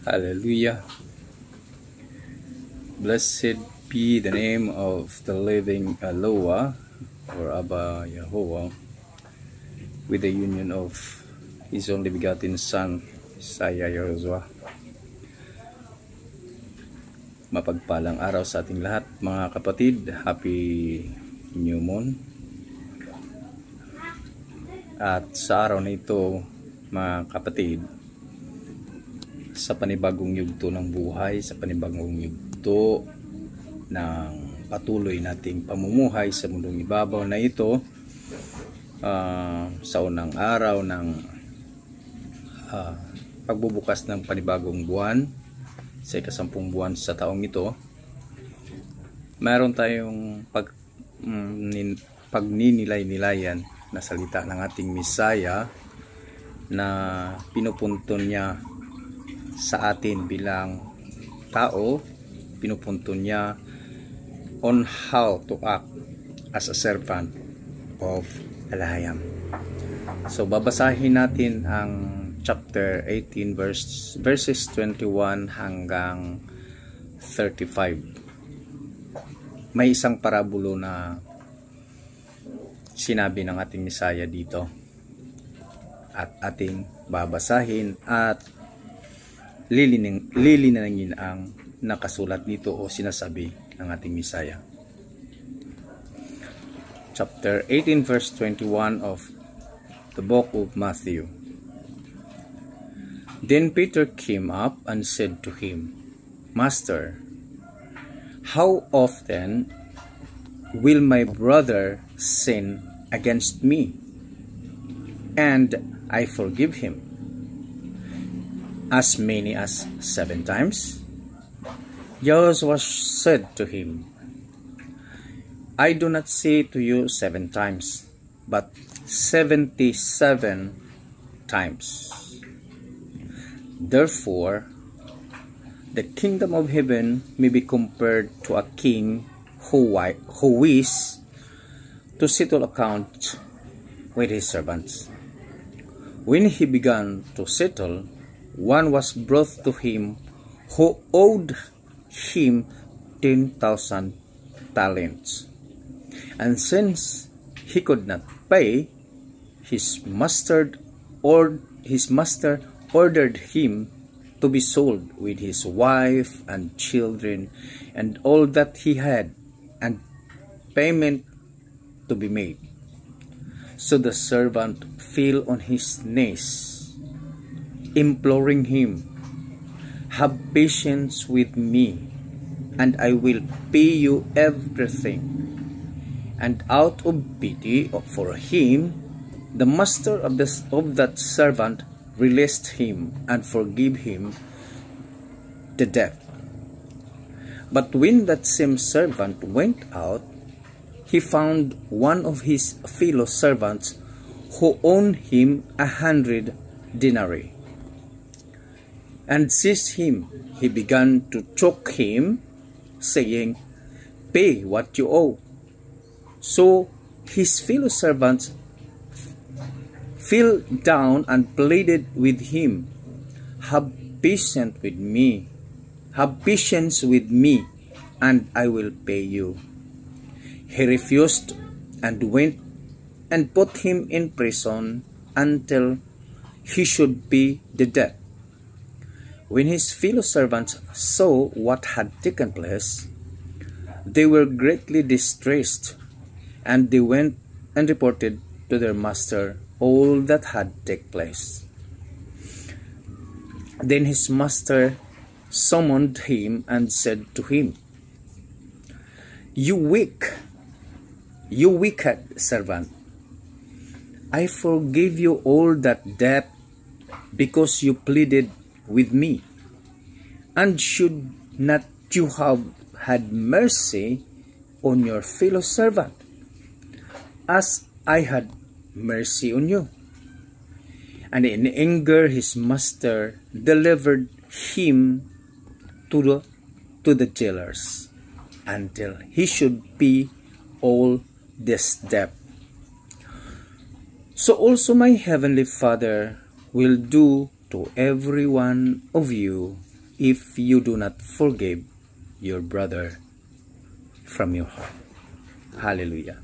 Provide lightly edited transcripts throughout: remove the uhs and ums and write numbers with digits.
Hallelujah. Blessed be the name of the living Eloah or Abba Yahweh, with the union of His only begotten Son, Isaiah Yahushua. Mapagpalang araw sa ating lahat, mga kapatid. Happy New Moon. At sa araw na ito, mga kapatid, sa panibagong yugto ng buhay, sa panibagong yugto ng patuloy nating pamumuhay sa mundong ibabaw na ito, sa unang araw ng pagbubukas ng panibagong buwan, sa ikasampung buwan sa taong ito, meron tayong pagninilay-nilayan na salita ng ating Misaya na pinupunto niya sa atin bilang tao. Pinupunto niya on how to act as a servant of Elohim. So babasahin natin ang chapter 18 verses 21 hanggang 35. May isang parabulo na sinabi ng ating Misaya dito at ating babasahin at lilinangin ang nakasulat dito o sinasabi ng ating Misaya. Chapter 18 verse 21 of the book of Matthew. Then Peter came up and said to him, Master, how often will my brother sin against me, and I forgive him? As many as 7 times? Yahushua said to him, I do not say to you 7 times, but 77 times. Therefore, the kingdom of heaven may be compared to a king who wished to settle accounts with his servants. When he began to settle, one was brought to him who owed him 10,000 talents. And since he could not pay, his master ordered him to be sold with his wife and children and all that he had, and payment to be made. So the servant fell on his knees, imploring him, Have patience with me, and I will pay you everything. And out of pity for him, the master of that servant released him and forgave him the debt. But when that same servant went out, he found one of his fellow servants who owed him 100 denarii. And seized him, he began to choke him, saying, Pay what you owe. So his fellow servants fell down and pleaded with him, Have patience with me, and I will pay you. He refused and went and put him in prison until he should pay the debt. When his fellow servants saw what had taken place, they were greatly distressed, and they went and reported to their master all that had taken place. Then his master summoned him and said to him, You wicked servant, I forgave you all that debt because you pleaded with me. And should not you have had mercy on your fellow servant, as I had mercy on you? And in anger his master delivered him to the jailers until he should pay all this debt. So also my heavenly Father will do to every one of you if you do not forgive your brother from your heart. Hallelujah.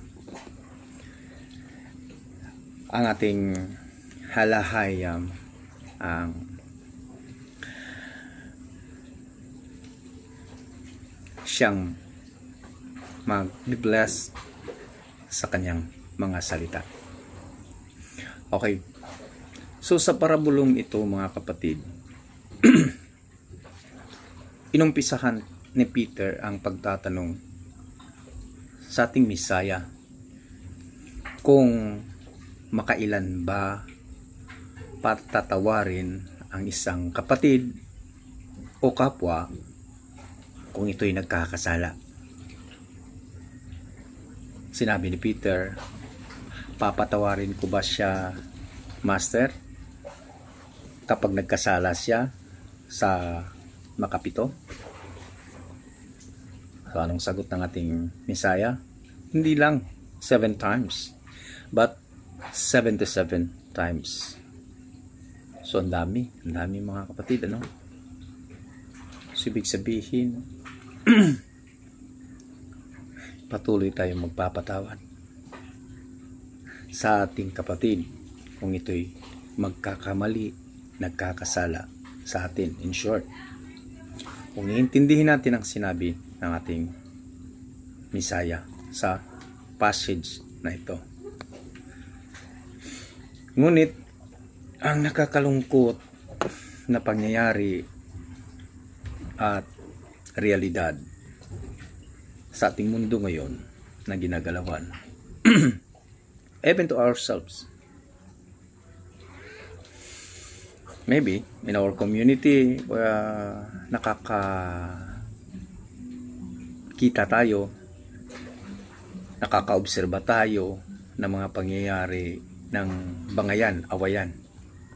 Ang ating halahayam ang siyang mag-bless sa kanyang mga salita. Okay. So sa parabulong ito, mga kapatid, inumpisahan ni Peter ang pagtatanong sa ating Misaya kung makailan ba patatawarin ang isang kapatid o kapwa kung ito'y nagkakasala. Sinabi ni Peter, papatawarin ko ba siya, Master, kapag nagkasala siya sa makapito? So, anong sagot ng ating Misaya? Hindi lang 7 times, but 77 times. So, ang dami mga kapatid, ano? So, ibig sabihin, patuloy tayong magpapatawad sa ating kapatid kung ito'y magkakamali, nagkakasala sa atin. In short, kung iintindihin natin ang sinabi ng ating Misaya sa passage na ito. Ngunit ang nakakalungkot na pangyayari at realidad sa ating mundo ngayon na ginagalawan, even to ourselves, maybe in our community, nakakakita tayo, nakakaobserba tayo ng mga pangyayari ng bangayan, awayan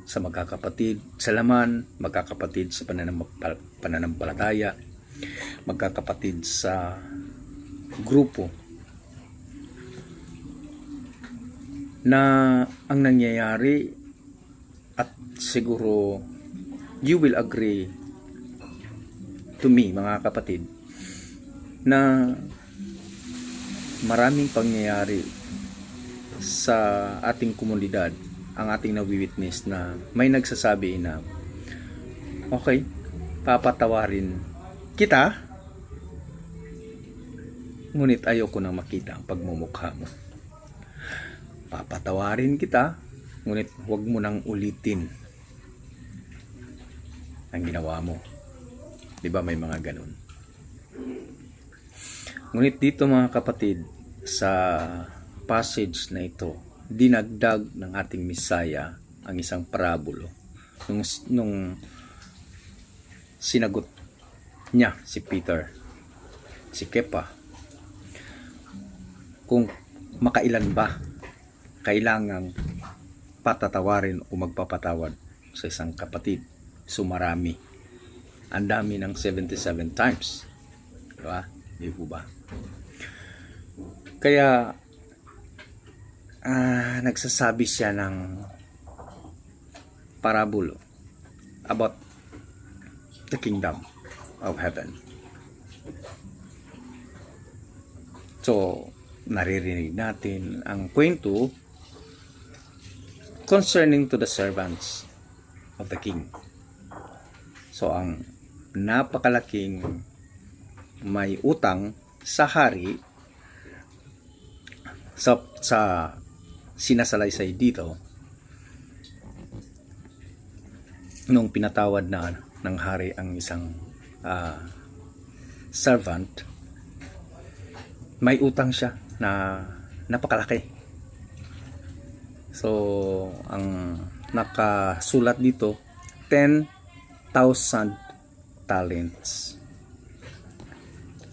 sa magkakapatid sa laman, magkakapatid sa pananampalataya, magkakapatid sa grupo, na ang nangyayari, at siguro you will agree to me, mga kapatid, na maraming pangyayari sa ating komunidad ang ating nawi-witness na may nagsasabi na, okay, papatawarin kita, ngunit ayoko nang makita ang pagmumukha mo. Papatawarin kita, ngunit huwag mo nang ulitin ang ginawa mo. Di ba may mga ganun? Ngunit dito, mga kapatid, sa passage na ito, dinagdag ng ating Misaya ang isang parabulo nung sinagot niya si Peter, si Kepa, kung makailan ba kailangang patatawarin o magpapatawad sa isang kapatid. So marami, ang dami ng 77 times, diba? Di po ba? Kaya nagsasabi siya ng parabulo about the kingdom of heaven. So naririnig natin ang kwento concerning to the servants of the king. So ang napakalaking may utang sa hari, sa sinasalaysay dito, nung pinatawad na ng hari ang isang servant, may utang siya na napakalaki. So ang nakasulat dito, 10,000 talents.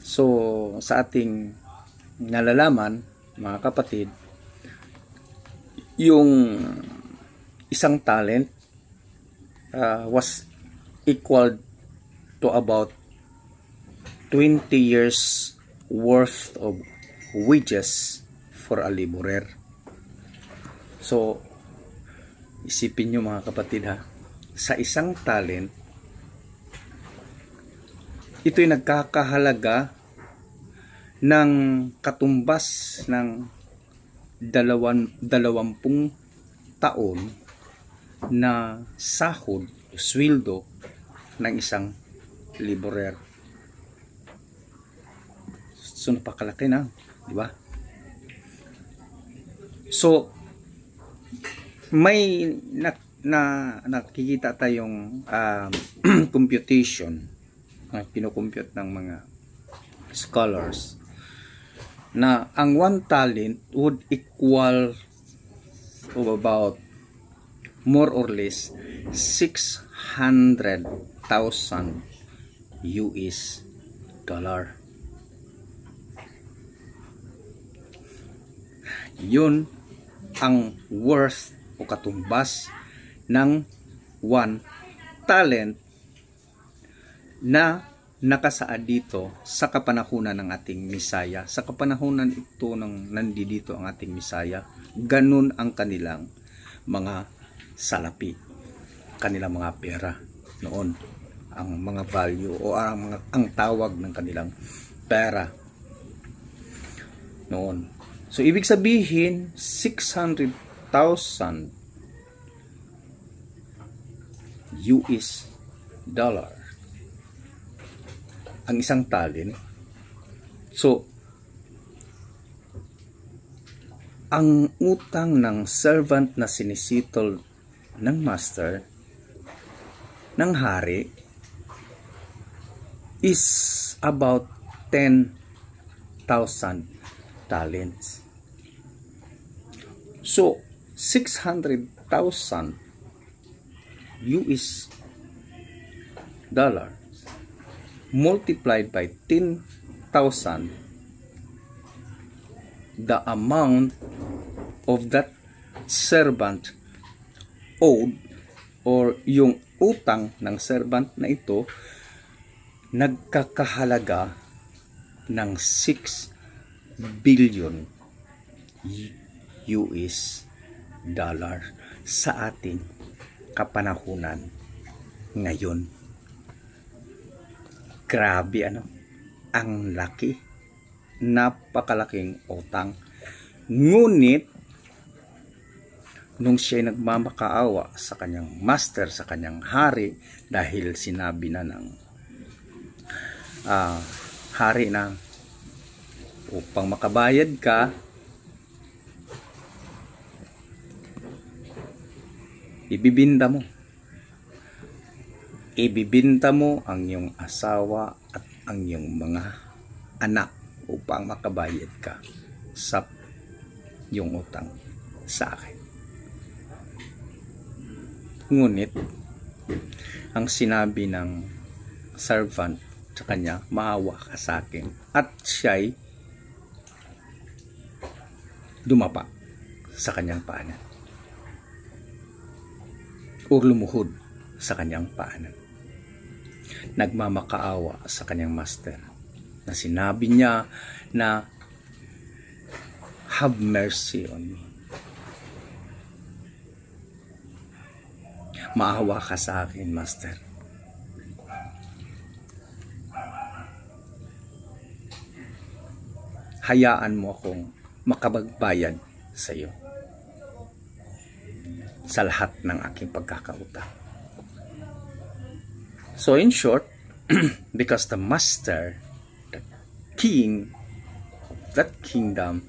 So sa ating nalalaman, mga kapatid, yung isang talent was equal to about 20 years worth of wages for a laborer. So isipin nyo, mga kapatid, ha, sa isang talent ito'y nagkakahalaga ng katumbas ng 20 taon na sahod o sweldo ng isang laborer. So napakalaki na, di ba? So may nakikita tayong computation na kinukompute ng mga scholars na ang 1 talent would equal of about more or less 600,000 US dollar. Yun ang worth o katumbas ng 1 talent na nakasaad dito sa kapanahunan ng ating Misaya. Sa kapanahunan ito ng nandito ang ating Misaya, ganun ang kanilang mga salapi, kanilang mga pera noon, ang mga value o ang tawag ng kanilang pera noon. So ibig sabihin 600,000 US dollar ang isang talent. So ang utang ng servant na sinisitol ng master ng hari is about 10,000 talents. So 600,000 US dollar multiplied by 10,000, the amount of that servant owed, or yung utang ng servant na ito, nagkakahalaga ng 6 billion US dollar sa ating kapanahunan ngayon. Grabe, ano? Ang laki. Napakalaking utang. Ngunit nung siya nagmamakaawa sa kanyang master, sa kanyang hari, dahil sinabi na ng hari na upang makabayad ka, ibibinta mo ang iyong asawa at ang iyong mga anak upang makabayad ka sa iyong utang sa akin. Ngunit ang sinabi ng servant sa kanya, maawa ka sa akin, at siya'y dumapa sa kanyang paanan o lumuhod sa kanyang paanan. Nagmamakaawa sa kanyang master, na sinabi niya na have mercy on me. Maawa ka sa akin, master. Hayaan mo akong makapagbayad sa iyo sa lahat ng aking pagkakautang. So in short, because the master, the king of that kingdom,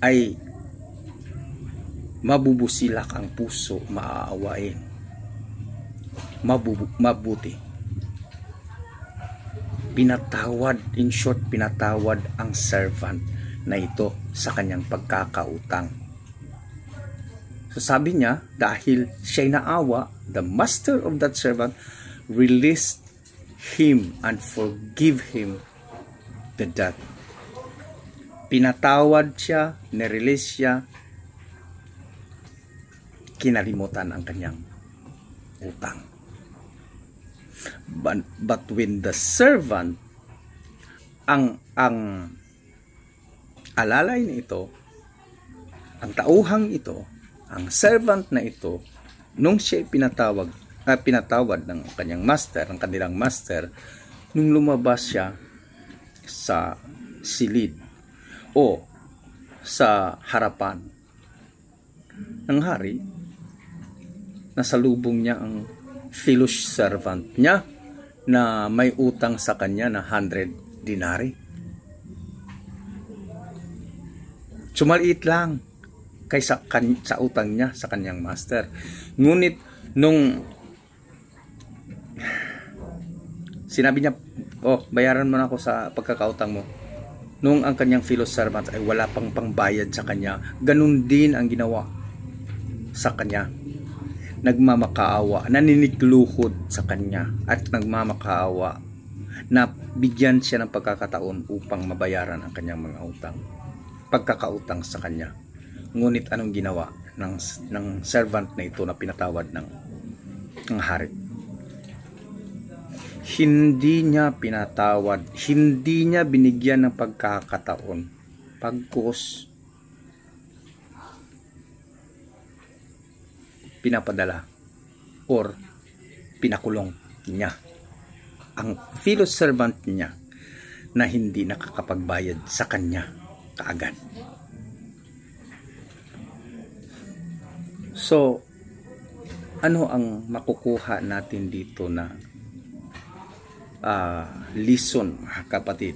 ay mabubusilak ang puso, maaawain, mabuti. Pinatawad, in short, pinatawad ang servant na ito sa kanyang pagkakautang. So sabi niya, dahil siya'y naawa, the master of that servant released him and forgive him the debt. Pinatawad siya, nirelease siya, kinalimutan ang kanyang utang. But when the servant, ang alalay nito, ang tauhang ito, ang servant na ito, nung siya pinatawad ng kanyang master, ng kanilang master, nung lumabas siya sa silid o sa harapan ng hari, nasalubong niya ang fellow servant niya na may utang sa kanya na 100 dinari. Sumaliit lang kaysa sa utang niya sa kanyang master. Ngunit nung sinabi niya, oh, bayaran mo na ako sa pagkakautang mo, nung ang kanyang fellow servant ay wala pang pangbayad sa kanya, ganun din ang ginawa sa kanya. Nagmamakaawa, naninikluhod sa kanya at nagmamakaawa na bigyan siya ng pagkakataon upang mabayaran ang kanyang mga utang, pagkakautang sa kanya. Ngunit anong ginawa ng servant na ito na pinatawad ng hari? Hindi niya pinatawad, hindi niya binigyan ng pagkakataon, pagkus pinapadala or pinakulong niya ang fellow servant niya na hindi nakakapagbayad sa kanya kaagad. So, ano ang makukuha natin dito na lesson, mga kapatid,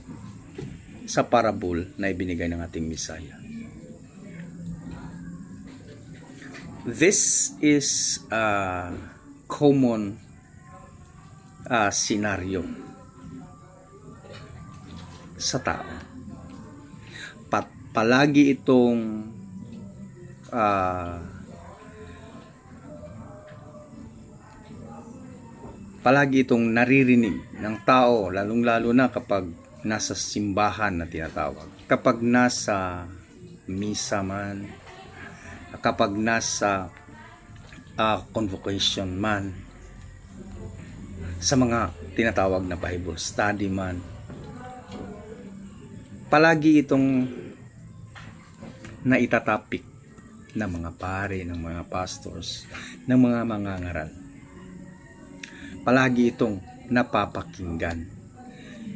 sa parable na ibinigay ng ating Misaya? This is a common scenario sa tao. Palagi itong naririnig ng tao, lalong-lalo na kapag nasa simbahan na tinatawag, kapag nasa misa man, kapag nasa convocation man, sa mga tinatawag na Bible study man, palagi itong naitatapik ng mga pare, ng mga pastors, ng mga mangangaral. Palagi itong napapakinggan.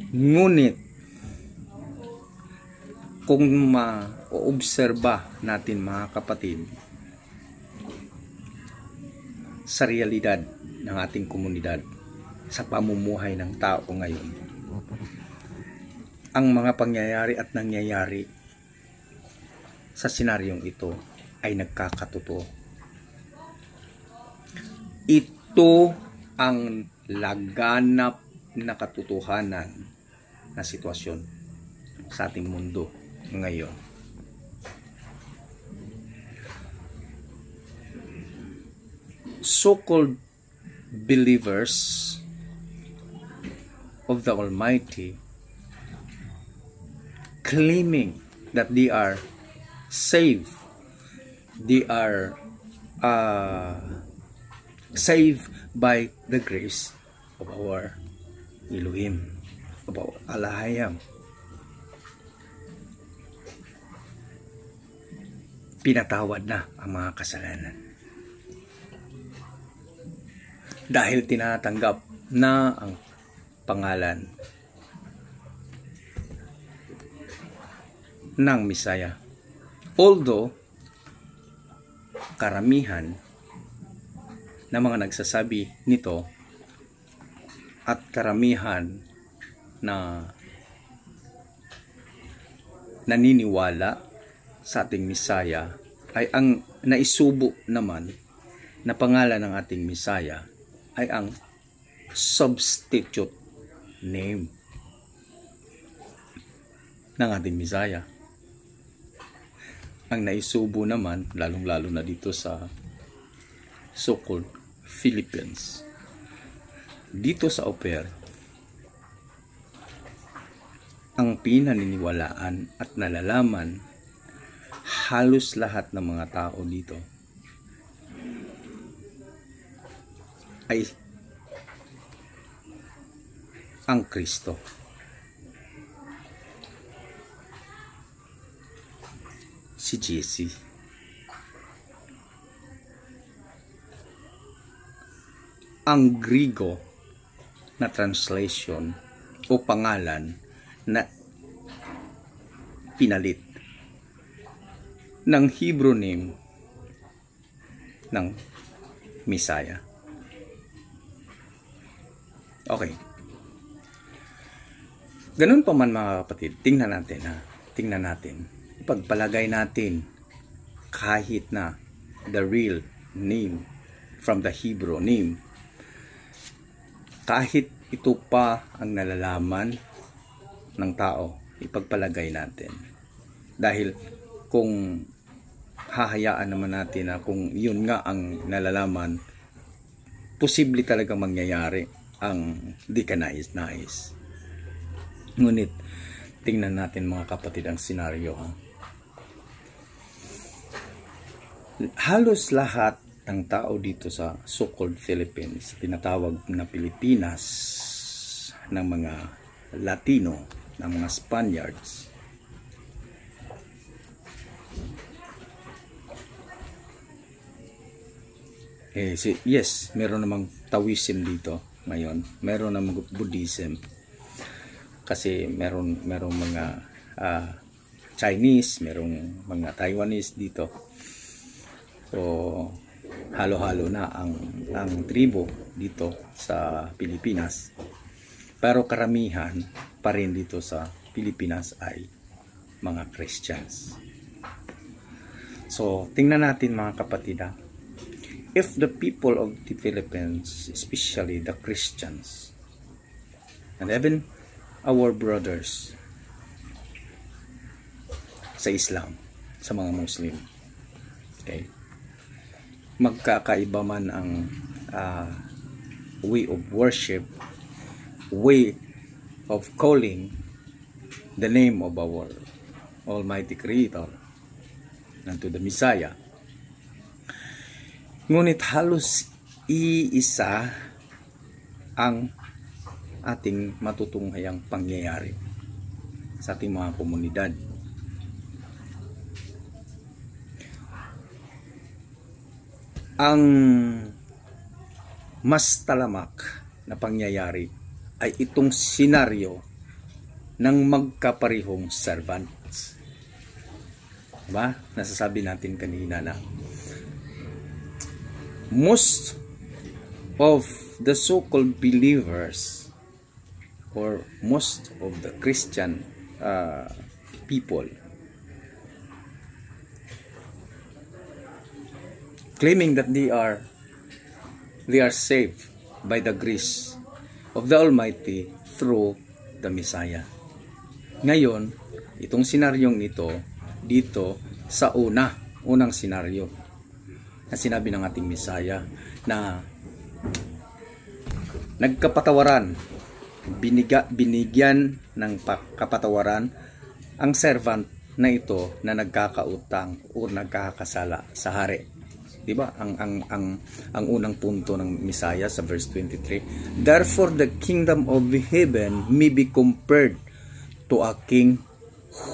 Ngunit kung ma-obserba natin, mga kapatid, sa realidad ng ating komunidad, sa pamumuhay ng tao ngayon, ang mga pangyayari at nangyayari sa senaryong ito ay nagkakatotoo. Ito ang laganap na katotohanan na sitwasyon sa ating mundo ngayon. So-called believers of the Almighty, claiming that they are saved, they are saved by the grace of our Elohim, of our Alahayam. Pinatawad na ang mga kasalanan dahil tinatanggap na ang pangalan ng Misaya. Although karamihan na mga nagsasabi nito at karamihan na naniniwala sa ating Misaya ay ang naisubo naman na pangalan ng ating Misaya ay ang substitute name ng ating Misaya. Ang naisubo naman, lalong-lalo na dito sa so-called Philippines, dito sa Oper, ang pinaniniwalaan at nalalaman halos lahat ng mga tao dito ay ang Kristo. Si Jesse. Ang Griego na translation o pangalan na pinalit ng Hebrew name ng Messiah. Okay. Ganun pa man mga kapatid, tingnan natin. Ipagpalagay natin kahit na the real name from the Hebrew name, kahit ito pa ang nalalaman ng tao, ipagpalagay natin. Dahil kung hahayaan naman natin na kung yun nga ang nalalaman, posible talaga mangyayari ang di ka nais. Ngunit, tingnan natin mga kapatid ang senaryo. Halos lahat ng tao dito sa so-called Philippines, tinatawag na Pilipinas, ng mga Latino, ng mga Spaniards, yes, meron namang Taoism dito ngayon, meron namang Buddhism, kasi meron mga Chinese, merong mga Taiwanese dito. So halo-halo na ang tribo dito sa Pilipinas. Pero karamihan pa rin dito sa Pilipinas ay mga Christians. So tingnan natin mga kapatid, if the people of the Philippines, especially the Christians, and even our brothers sa Islam, sa mga Muslim, okay, magkakaiba man ang way of worship, way of calling the name of our Almighty Creator and to the Messiah, ngunit halos iisa ang ating matutunghayang pangyayari sa ating mga komunidad. Ang mas talamak na pangyayari ay itong senaryo ng magkaparihong servants. Diba? Nasasabi natin kanina na most of the so-called believers or most of the Christian people claiming that they are saved by the grace of the Almighty through the Messiah. Ngayon, itong senaryong ito dito sa unang senaryo na sinabi ng ating Messiah na nagkapatawaran, binigyan ng kapatawaran ang servant na ito na nagkakautang o nagkakasala sa hari. Diba? Ang unang punto ng Messiah sa verse 23, therefore the kingdom of heaven may be compared to a king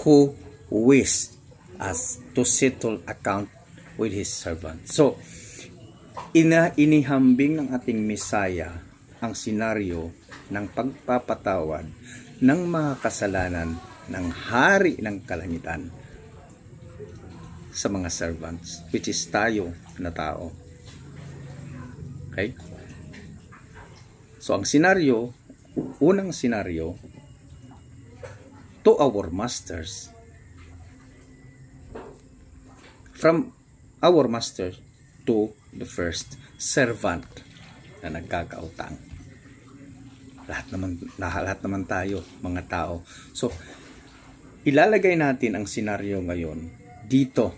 who wished as to settle account with his servant. So, inihambing ng ating Messiah ang senaryo ng pagpapatawad ng mga kasalanan ng hari ng kalangitan sa mga servants, which is tayo na tao. Okay? So, ang senaryo, unang senaryo, to our masters, from our master to the first servant na nagkakautang. Lahat naman tayo, mga tao. So, ilalagay natin ang senaryo ngayon dito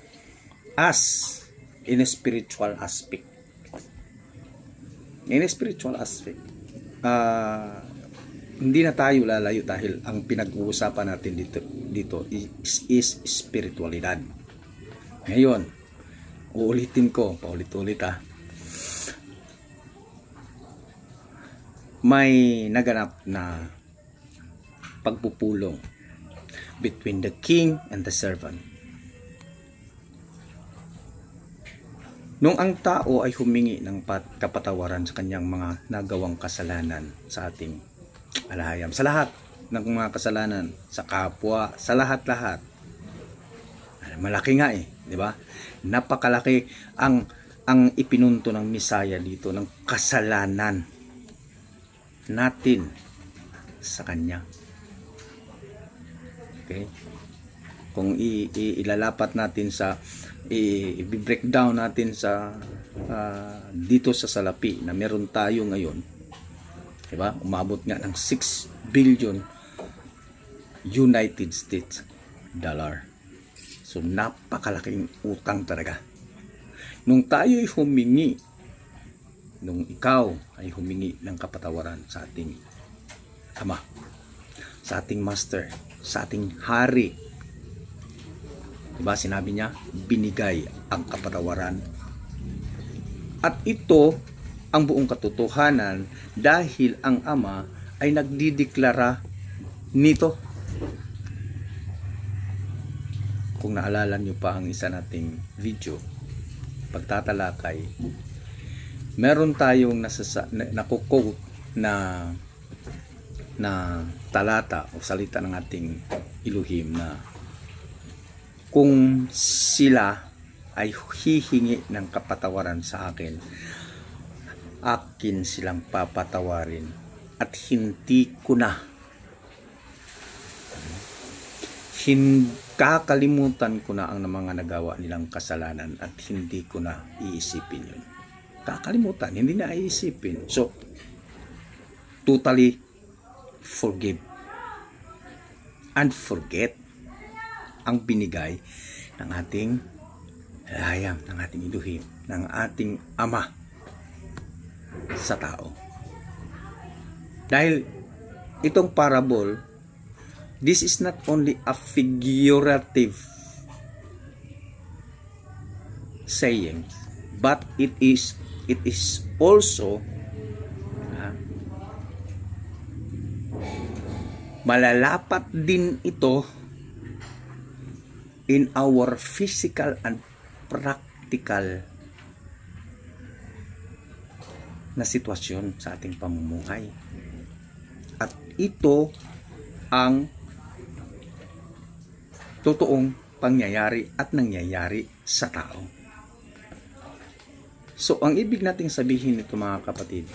as in a spiritual aspect. In a spiritual aspect. Hindi na tayo lalayo dahil ang pinag-uusapan natin dito is spiritualidad. Ngayon, uulitin ko, paulit-ulit may naganap na pagpupulong between the king and the servant. Nung ang tao ay humingi ng kapatawaran sa kanyang mga nagawang kasalanan sa ating alahayam, sa lahat ng mga kasalanan sa kapwa, sa lahat-lahat. Malaki nga di ba? Napakalaki ang ipinunto ng Misaya dito ng kasalanan natin sa kanya. Okay? Kung ilalapat natin sa i-breakdown natin sa dito sa salapi na meron tayo ngayon, diba? Umabot nga ng 6 billion United States dollar. So napakalaking utang talaga. Nung tayo'y humingi, nung ikaw ay humingi ng kapatawaran sa ating Ama, sa ating Master, sa ating Hari, diba sinabi niya, binigay ang kapatawaran. At ito ang buong katotohanan dahil ang Ama ay nagdideklara nito. Kung naalala nyo pa ang isa nating video, pagtatalakay, meron tayong nakukote na talata o salita ng ating Elohim na kung sila ay hihingi ng kapatawaran sa akin, akin silang papatawarin at hindi ko na kakalimutan ko na ang mga nagawa nilang kasalanan at hindi ko na iisipin yun. Kakalimutan, hindi na iisipin. So, totally forgive and forget ang binigay ng ating layam, ng ating Elohim, ng ating Ama sa tao. Dahil itong parable, this is not only a figurative saying, but it is also malalapat din ito in our physical and practical na sitwasyon sa ating pamumuhay. At ito ang totoong pangyayari at nangyayari sa tao. So, ang ibig nating sabihin nito mga kapatid,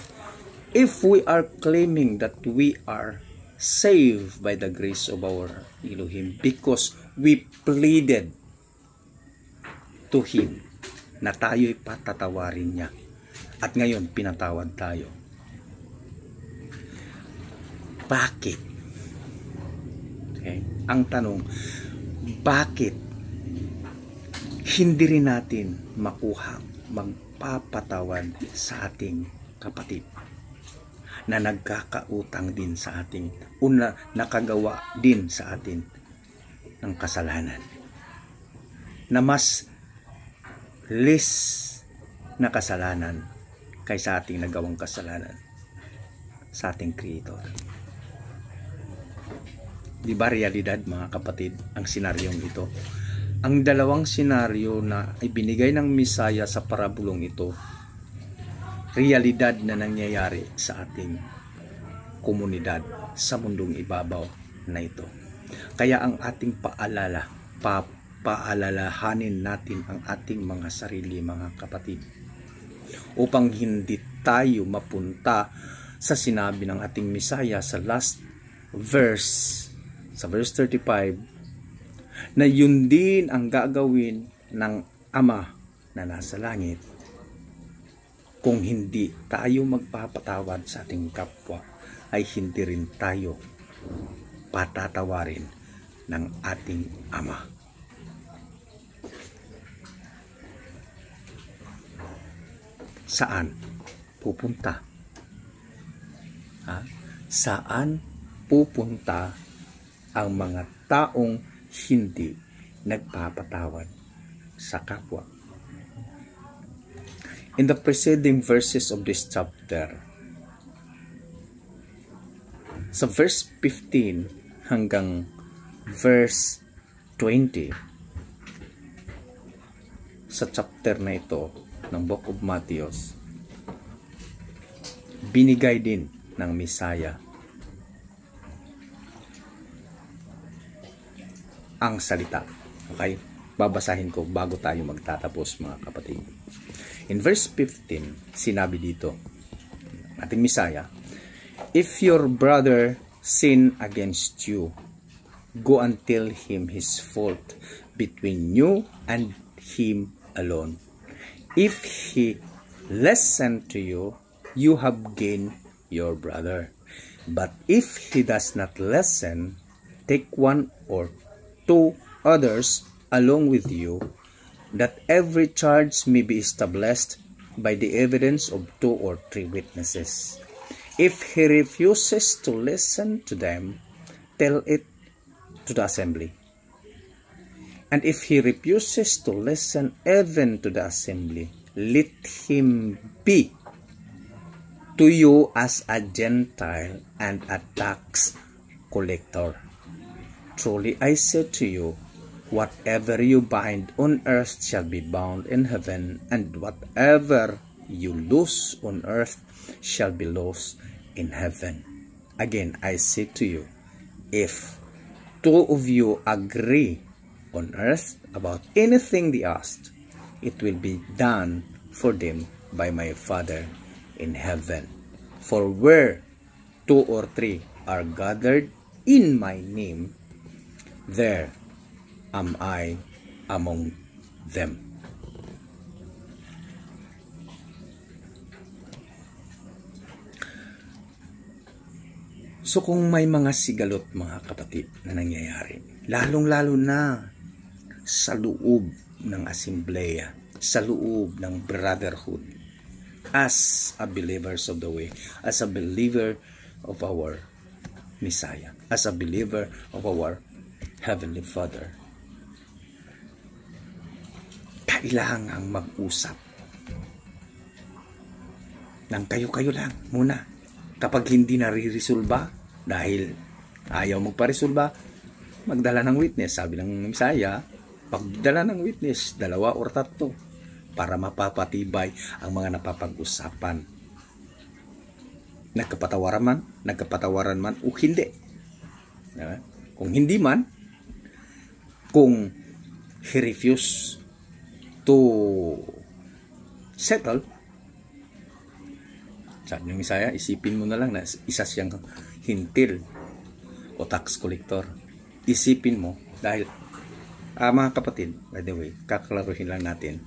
if we are claiming that we are saved by the grace of our Elohim because we pleaded to Him na tayo'y patatawarin niya at ngayon pinatawad tayo. Bakit? Okay? Ang tanong, bakit hindi rin natin makuha magpapatawad sa ating kapatid na nagkakautang din sa ating nakagawa din sa atin ng kasalanan na mas less na kasalanan kaysa ating nagawang kasalanan sa ating Creator? Di ba realidad mga kapatid ang senaryong ito? Ang dalawang senaryo na ibinigay ng Misaya sa parabulong ito, realidad na nangyayari sa ating komunidad sa mundong ibabaw na ito. Kaya ang ating paalalahanin natin ang ating mga sarili mga kapatid upang hindi tayo mapunta sa sinabi ng ating Misaya sa last verse, sa verse 35, na yun din ang gagawin ng Ama na nasa langit kung hindi tayo magpapatawad sa ating kapwa, ay hindi rin tayo patatawarin ng ating Ama. Saan pupunta? Saan pupunta ang mga taong hindi nagpapatawad sa kapwa? In the preceding verses of this chapter, sa verse 15 hanggang verse 20 sa chapter na ito ng Book of Matthew, binigay din ng Misaya ang salita. Okay? Babasahin ko bago tayo magtatapos, mga kapatid. In verse 15, sinabi dito, ating Misaya, if your brother sin against you, go and tell him his fault between you and him alone. If he listen to you, you have gained your brother. But if he does not listen, take one or two others along with you, that every charge may be established by the evidence of 2 or 3 witnesses. If he refuses to listen to them, tell it to the assembly. And if he refuses to listen even to the assembly, let him be to you as a Gentile and a tax collector. Truly I say to you, whatever you bind on earth shall be bound in heaven, and whatever you loose on earth shall be loosed in heaven. Again, I say to you, if 2 of you agree on earth about anything they asked, it will be done for them by my Father in heaven. For where 2 or 3 are gathered in my name, there am I among them. So kung may mga sigalot, mga kapatid, na nangyayari, lalong-lalo na sa loob ng assembleya, sa loob ng brotherhood, as a believers of the way, as a believer of our Messiah, as a believer of our Heavenly Father, kailangang mag-usap ng kayo-kayo lang muna. Kapag hindi nare-resolba, dahil ayaw magpa-resolba, magdala ng witness. Sabi ng Messiah, pagdala ng witness, 2 or 3, para mapapatibay ang mga napapag-usapan. Nagkapatawaran man o hindi. Kung hindi man, kung he refuse to settle, sabi ng Messiah, isipin mo na lang na isa siyang hintil o tax collector. Isipin mo, dahil mga kapatid, by the way, kaklaruhin lang natin,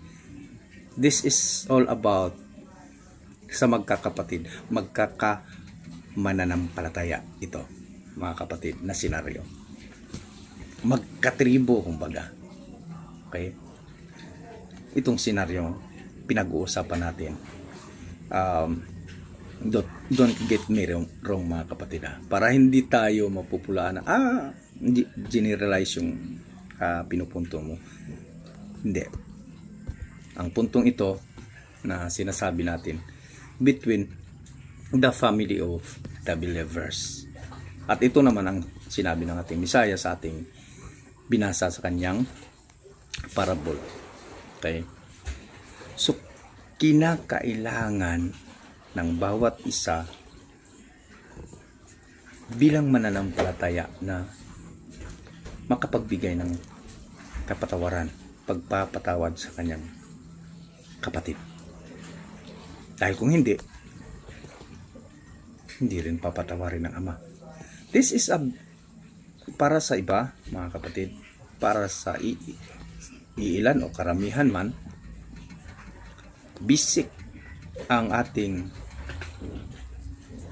this is all about sa magkakapatid, magkakamananampalataya ito, mga kapatid, na senaryo. Magkatribo, kumbaga. Okay? Itong senaryo, pinag-uusapan natin. Don't get me wrong, mga kapatid, para hindi tayo mapupulaan na generalize yung pinupunto mo. Hindi. Ang puntong ito na sinasabi natin between the family of the believers. At ito naman ang sinabi ng ating Messiah sa ating binasa sa kanyang parable. Okay? So, kinakailangan ng bawat isa bilang mananampalataya na makapagbigay ng kapatawaran, pagpapatawad sa kanyang kapatid. Dahil kung hindi rin papatawarin ng Ama. This is para sa iba, mga kapatid, para sa iilan o karamihan man, basic ang ating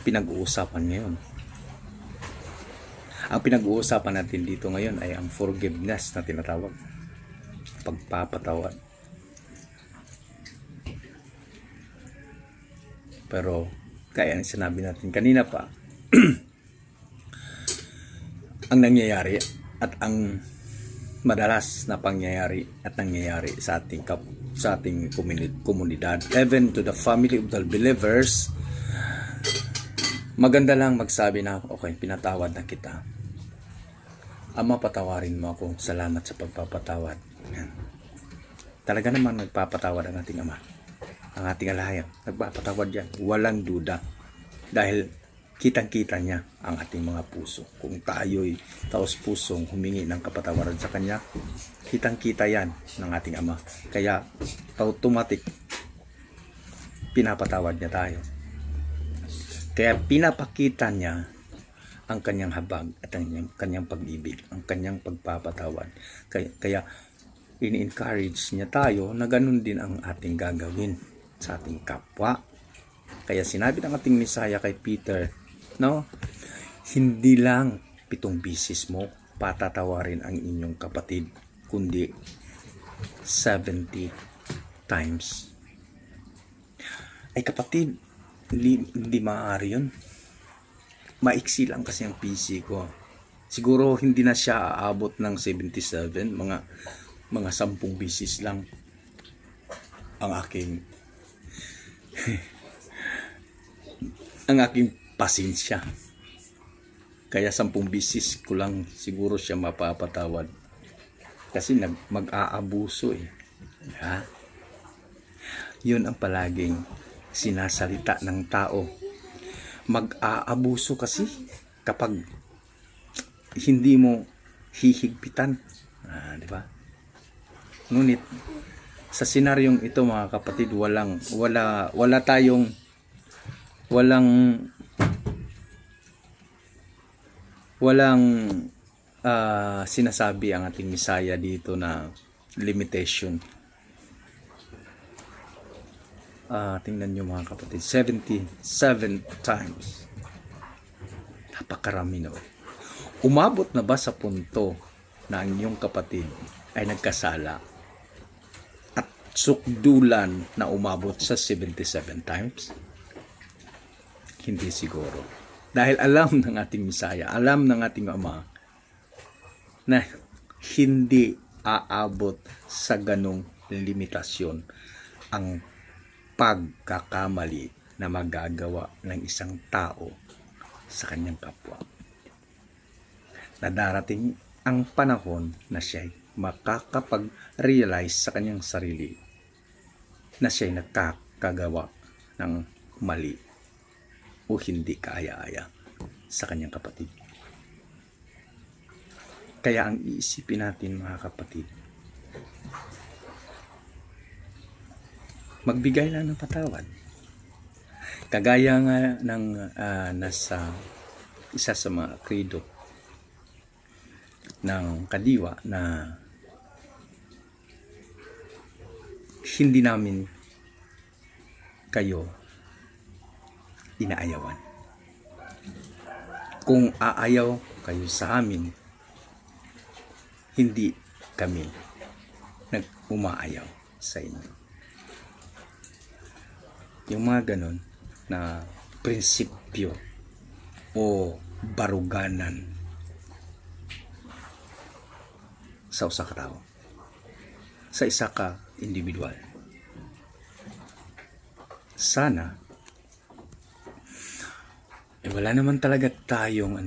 pinag-uusapan ngayon. Ang pinag-uusapan natin dito ngayon ay ang forgiveness na tinatawag, pagpapatawad. Pero kaya ang sinabi natin kanina pa, ang nangyayari at ang madalas na pangyayari at nangyayari sa ating komunidad, even to the family of the believers, maganda lang magsabi na, okay, pinatawad na kita. Ama, patawarin mo ako. Salamat sa pagpapatawad. Talaga naman nagpapatawad ang ating Ama. Ang ating alahayang nagpapatawad yan. Walang duda. Dahil kitang-kita niya ang ating mga puso. Kung tayo'y taos pusong humingi ng kapatawaran sa Kanya, kitang-kita yan ng ating Ama. Kaya automatic, pinapatawad niya tayo. Kaya pinapakita niya ang Kanyang habag at ang Kanyang pag-ibig, ang Kanyang pagpapatawad. Kaya in-encourage niya tayo na ganun din ang ating gagawin sa ating kapwa. Kaya sinabi ng ating Mesaya kay Peter, no, hindi lang 7 bisis mo patatawarin ang inyong kapatid, kundi 70 times. Ay kapatid, hindi maaari yun. Maiksi lang kasi ang PC ko. Siguro hindi na siya aabot ng 77, mga 10 bisis lang ang aking ang aking pasensya. Kaya 10 bisis ko lang siguro siya mapapatawad. Kasi mag-aabuso eh. Ha? Yun ang palaging sinasalita ng tao. Mag-aabuso kasi kapag hindi mo hihigpitan. Di ba? Ngunit sa senaryong ito mga kapatid, wala tayong sinasabi ang ating Mesaya dito na limitation. Tingnan nyo mga kapatid, 77 times. Napakarami no. Umabot na ba sa punto na ang inyong kapatid ay nagkasala at sukdulan na umabot sa 77 times? Hindi siguro. Dahil alam ng ating Mesaya, alam ng ating Ama na hindi aabot sa ganong limitasyon ang pagkakamali na magagawa ng isang tao sa kanyang kapwa. Na darating ang panahon na siya'y makakapag-realize sa kanyang sarili na siya'y nakakagawa ng mali o hindi kaaya-aya sa kanyang kapatid. Kaya ang iisipin natin mga kapatid, magbigay lang ng patawad. Kagaya nga ng nasa isa sa mga credo ng kadiwa na hindi namin kayo inaayawan. Kung aayaw kayo sa amin, hindi kami nag-umaayaw sa inyo. Yung mga ganon na prinsipyo o baruganan sa usa ka tao, sa isa ka individual. Sana wala naman talaga tayong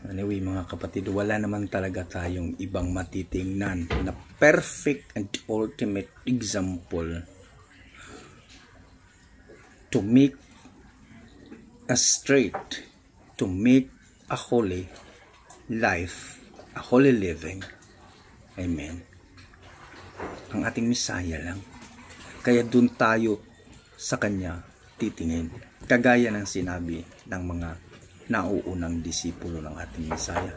anyway mga kapatid, wala naman talaga tayong ibang matitingnan na perfect and ultimate example to make a straight, to make a holy life, a holy living. Amen. Ang ating Mesaya lang. Kaya dun tayo sa Kanya titingin. Kagaya ng sinabi ng mga nauunang disipulo ng ating Mesaya.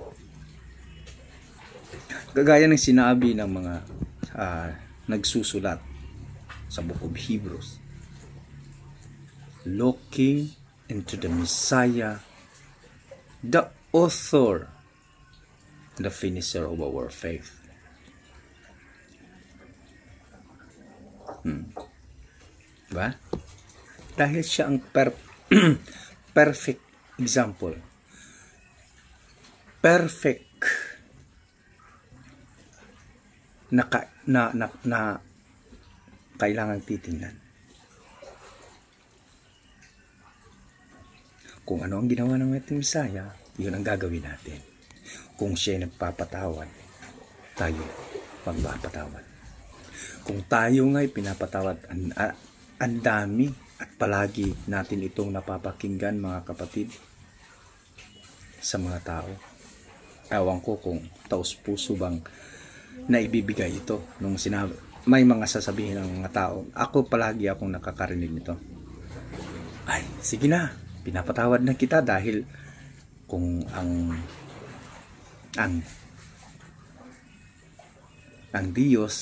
Kagaya ng sinabi ng mga nagsusulat sa Book of Hebrews. Looking into the Messiah, the author, the finisher of our faith. Diba? Dahil siya ang perfect example. Perfect na kailangan titingnan. Kung ano ang ginawa ng ating Mesaya, yun ang gagawin natin. Kung siya nagpapatawad, tayo magpapatawad. Kung tayo nga'y pinapatawad, ang dami at palagi natin itong napapakinggan mga kapatid, sa mga tao. Ewan ko kung taos-puso bang naibibigay ito nung sinabi. May mga sasabihin ng mga tao. Ako palagi akong nakakarinig nito. Ay, sige na, pinapatawad na kita dahil kung ang Diyos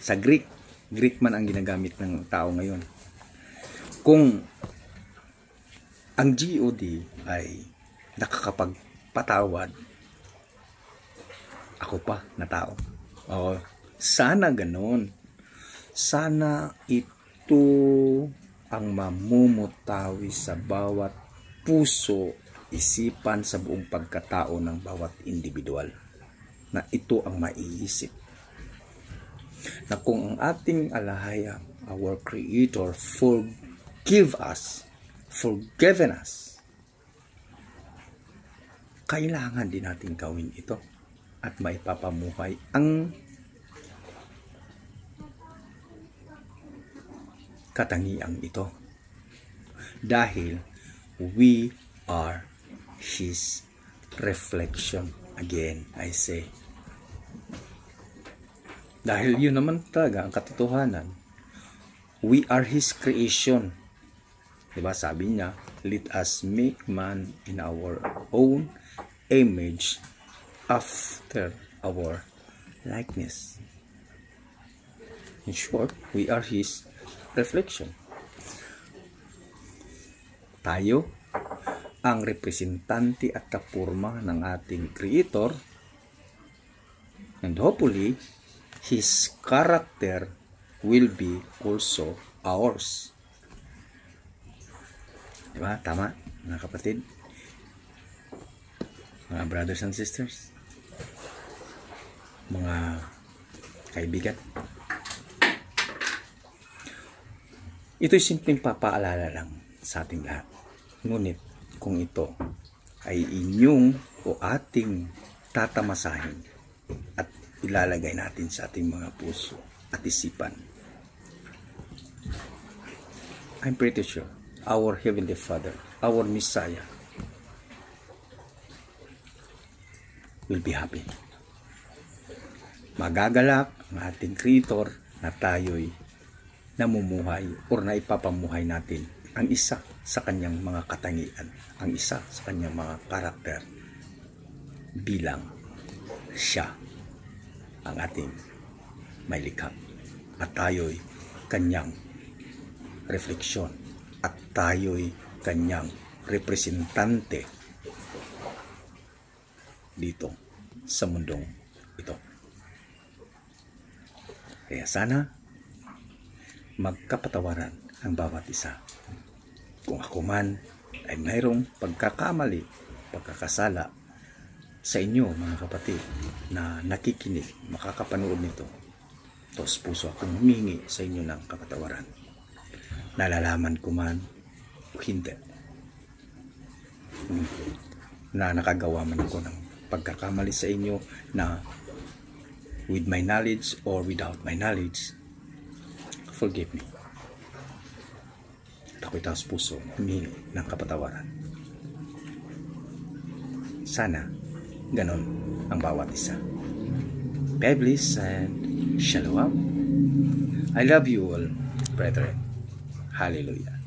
sa Greek man ang ginagamit ng tao ngayon. Kung ang God ay nakakapagpatawad, ako pa na tao. O, sana ganon. Sana ito ang mamumutawi sa bawat puso, isipan, sa buong pagkatao ng bawat individual. Na ito ang maiisip. Na kung ang ating alahayang, our Creator, forgiven us, kailangan din natin gawin ito at maipapamuhay ang katangiang ito. Dahil we are His reflection. Again, I say. Dahil yun naman talaga ang katotohanan. We are His creation. Diba? Sabi niya, let us make man in our own image after our likeness. In short, we are His reflection. Tayo ang representante at kapurma ng ating Creator, and hopefully His character will be also ours. Diba? Tama, mga kapatid, mga brothers and sisters, mga kaibigan. Ito'y simpleng papaalala lang sa ating lahat. Ngunit kung ito ay inyong o ating tatamasahin at ilalagay natin sa ating mga puso at isipan, I'm pretty sure our Heavenly Father, our Messiah, will be happy. Magagalak ang ating Creator na tayo'y namumuhay o naipapamuhay natin ang isa sa kanyang mga katangian, ang isa sa kanyang mga karakter, bilang siya ang ating may likha at tayo'y kanyang refleksyon at tayo'y kanyang representante dito sa mundong ito. Kaya sana magkapatawaran ang bawat isa. Kung ako man ay mayroong pagkakamali, pagkakasala sa inyo mga kapatid na nakikinig, makakapanood nito, tos puso akong humingi sa inyo ng kapatawaran. Nalalaman ko man o hindi na nakagawa man ako ng pagkakamali sa inyo na with my knowledge or without my knowledge, forgive me. At ako'y taos puso humingi ng kapatawaran. Sana ganon ang bawat isa. Be blessed and shalom. I love you all, brethren. Hallelujah.